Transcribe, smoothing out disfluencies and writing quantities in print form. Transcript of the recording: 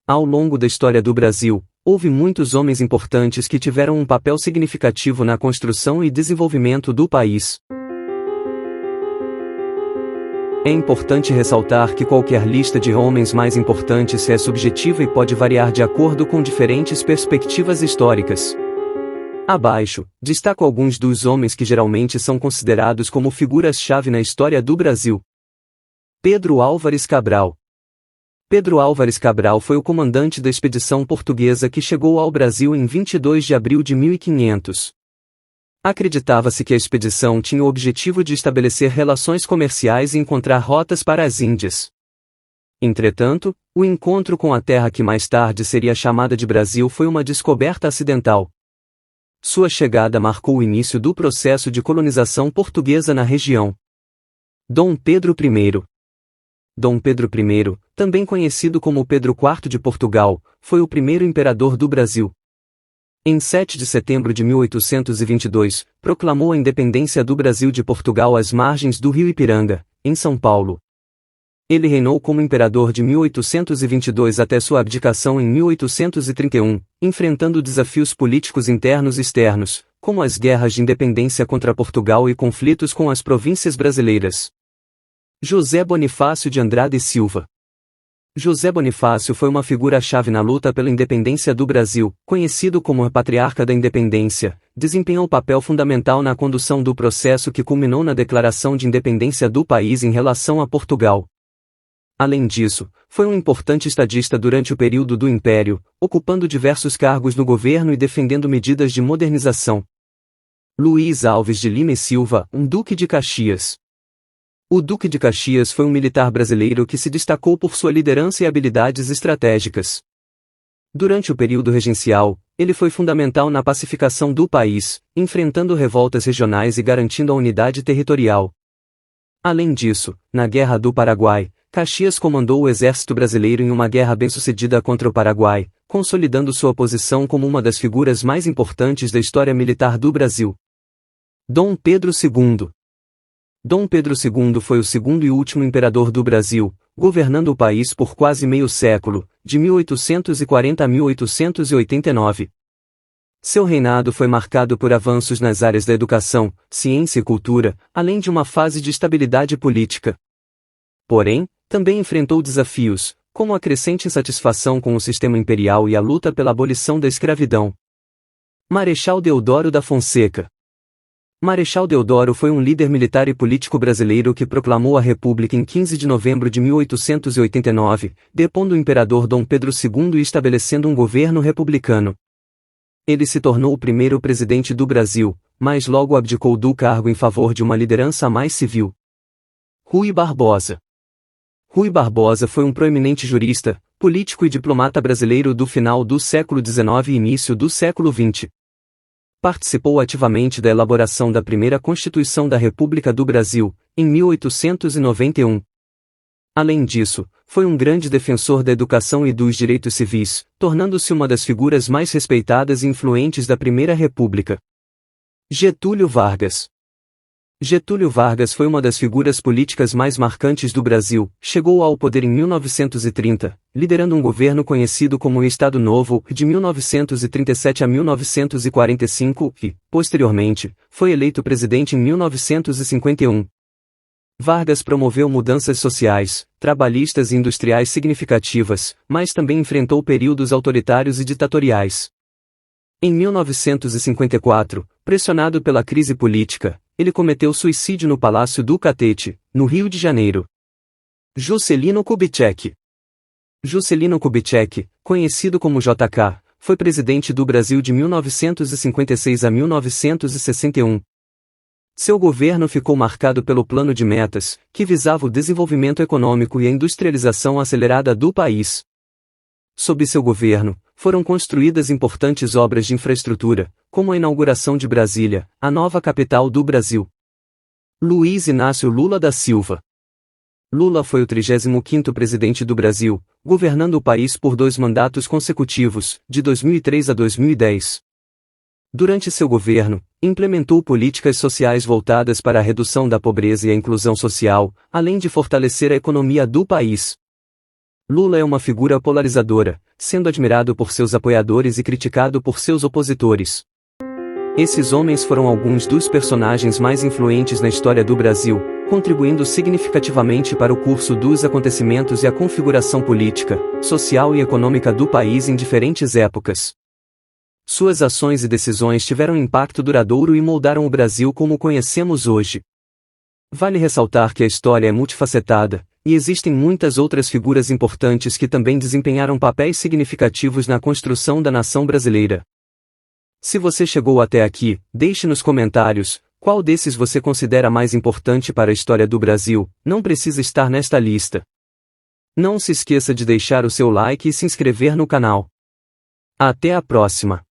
Ao longo da história do Brasil, houve muitos homens importantes que tiveram um papel significativo na construção e desenvolvimento do país. É importante ressaltar que qualquer lista de homens mais importantes é subjetiva e pode variar de acordo com diferentes perspectivas históricas. Abaixo, destaco alguns dos homens que geralmente são considerados como figuras-chave na história do Brasil. Pedro Álvares Cabral. Pedro Álvares Cabral foi o comandante da expedição portuguesa que chegou ao Brasil em 22 de abril de 1500. Acreditava-se que a expedição tinha o objetivo de estabelecer relações comerciais e encontrar rotas para as Índias. Entretanto, o encontro com a terra que mais tarde seria chamada de Brasil foi uma descoberta acidental. Sua chegada marcou o início do processo de colonização portuguesa na região. Dom Pedro I. Dom Pedro I, também conhecido como Pedro IV de Portugal, foi o primeiro imperador do Brasil. Em 7 de setembro de 1822, proclamou a independência do Brasil de Portugal às margens do rio Ipiranga, em São Paulo. Ele reinou como imperador de 1822 até sua abdicação em 1831, enfrentando desafios políticos internos e externos, como as guerras de independência contra Portugal e conflitos com as províncias brasileiras. José Bonifácio de Andrade e Silva. José Bonifácio foi uma figura-chave na luta pela independência do Brasil, conhecido como a Patriarca da Independência, desempenhou papel fundamental na condução do processo que culminou na declaração de independência do país em relação a Portugal. Além disso, foi um importante estadista durante o período do Império, ocupando diversos cargos no governo e defendendo medidas de modernização. Luiz Alves de Lima e Silva, um duque de Caxias. O Duque de Caxias foi um militar brasileiro que se destacou por sua liderança e habilidades estratégicas. Durante o período regencial, ele foi fundamental na pacificação do país, enfrentando revoltas regionais e garantindo a unidade territorial. Além disso, na Guerra do Paraguai, Caxias comandou o exército brasileiro em uma guerra bem-sucedida contra o Paraguai, consolidando sua posição como uma das figuras mais importantes da história militar do Brasil. Dom Pedro II. Dom Pedro II foi o segundo e último imperador do Brasil, governando o país por quase meio século, de 1840 a 1889. Seu reinado foi marcado por avanços nas áreas da educação, ciência e cultura, além de uma fase de estabilidade política. Porém, também enfrentou desafios, como a crescente insatisfação com o sistema imperial e a luta pela abolição da escravidão. Marechal Deodoro da Fonseca. Marechal Deodoro foi um líder militar e político brasileiro que proclamou a República em 15 de novembro de 1889, depondo o imperador Dom Pedro II e estabelecendo um governo republicano. Ele se tornou o primeiro presidente do Brasil, mas logo abdicou do cargo em favor de uma liderança mais civil. Rui Barbosa. Rui Barbosa foi um proeminente jurista, político e diplomata brasileiro do final do século XIX e início do século XX. Participou ativamente da elaboração da primeira Constituição da República do Brasil, em 1891. Além disso, foi um grande defensor da educação e dos direitos civis, tornando-se uma das figuras mais respeitadas e influentes da Primeira República. Getúlio Vargas. Getúlio Vargas foi uma das figuras políticas mais marcantes do Brasil, chegou ao poder em 1930, liderando um governo conhecido como Estado Novo, de 1937 a 1945, e, posteriormente, foi eleito presidente em 1951. Vargas promoveu mudanças sociais, trabalhistas e industriais significativas, mas também enfrentou períodos autoritários e ditatoriais. Em 1954, pressionado pela crise política, ele cometeu suicídio no Palácio do Catete, no Rio de Janeiro. Juscelino Kubitschek. Juscelino Kubitschek, conhecido como JK, foi presidente do Brasil de 1956 a 1961. Seu governo ficou marcado pelo Plano de Metas, que visava o desenvolvimento econômico e a industrialização acelerada do país. Sob seu governo, foram construídas importantes obras de infraestrutura, como a inauguração de Brasília, a nova capital do Brasil. Luiz Inácio Lula da Silva. Lula foi o 35º presidente do Brasil, governando o país por 2 mandatos consecutivos, de 2003 a 2010. Durante seu governo, implementou políticas sociais voltadas para a redução da pobreza e a inclusão social, além de fortalecer a economia do país. Lula é uma figura polarizadora, sendo admirado por seus apoiadores e criticado por seus opositores. Esses homens foram alguns dos personagens mais influentes na história do Brasil, contribuindo significativamente para o curso dos acontecimentos e a configuração política, social e econômica do país em diferentes épocas. Suas ações e decisões tiveram impacto duradouro e moldaram o Brasil como o conhecemos hoje. Vale ressaltar que a história é multifacetada, e existem muitas outras figuras importantes que também desempenharam papéis significativos na construção da nação brasileira. Se você chegou até aqui, deixe nos comentários qual desses você considera mais importante para a história do Brasil. Não precisa estar nesta lista. Não se esqueça de deixar o seu like e se inscrever no canal. Até a próxima!